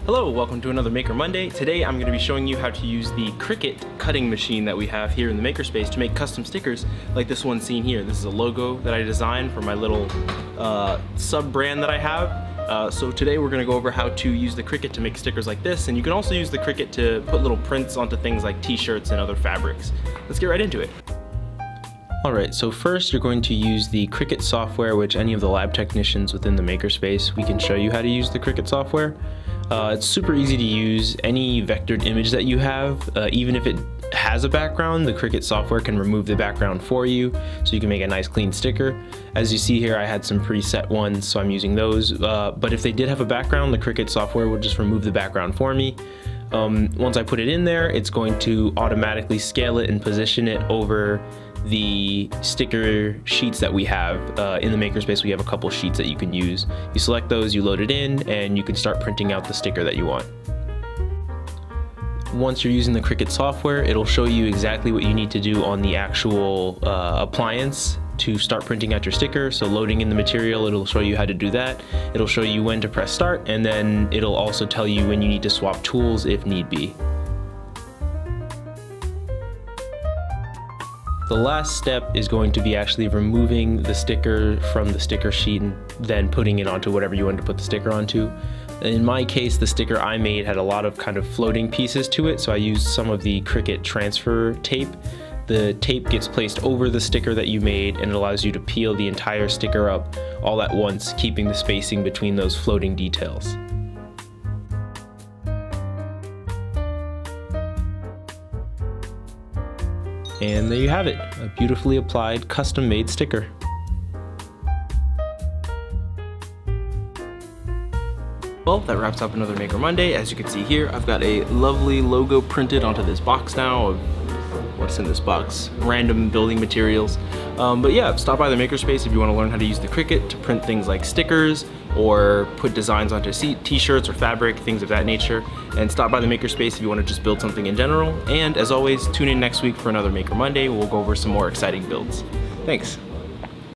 Hello, welcome to another Maker Monday. Today I'm going to be showing you how to use the Cricut cutting machine that we have here in the Makerspace to make custom stickers like this one seen here. This is a logo that I designed for my little sub-brand that I have. So today we're going to go over how to use the Cricut to make stickers like this, and you can also use the Cricut to put little prints onto things like t-shirts and other fabrics. Let's get right into it. Alright, so first you're going to use the Cricut software, which any of the lab technicians within the Makerspace, we can show you how to use the Cricut software. It's super easy to use. Any vectored image that you have, even if it has a background, the Cricut software can remove the background for you, so you can make a nice clean sticker. As you see here, I had some preset ones, so I'm using those. But if they did have a background, the Cricut software will just remove the background for me. Once I put it in there, it's going to automatically scale it and position it over the sticker sheets that we have. In the Makerspace, we have a couple sheets that you can use. You select those, you load it in, and you can start printing out the sticker that you want. Once you're using the Cricut software, it'll show you exactly what you need to do on the actual appliance to start printing out your sticker. So loading in the material, it'll show you how to do that. It'll show you when to press start, and then it'll also tell you when you need to swap tools if need be. The last step is going to be actually removing the sticker from the sticker sheet and then putting it onto whatever you want to put the sticker onto. In my case, the sticker I made had a lot of kind of floating pieces to it, so I used some of the Cricut transfer tape. The tape gets placed over the sticker that you made, and it allows you to peel the entire sticker up all at once, keeping the spacing between those floating details. And there you have it, a beautifully applied, custom-made sticker. Well, that wraps up another Maker Monday. As you can see here, I've got a lovely logo printed onto this box now of what's in this box, random building materials. But yeah, stop by the Makerspace if you want to learn how to use the Cricut to print things like stickers or put designs onto t-shirts or fabric, things of that nature. And stop by the Makerspace if you want to just build something in general. And as always, tune in next week for another Maker Monday. We'll go over some more exciting builds. Thanks.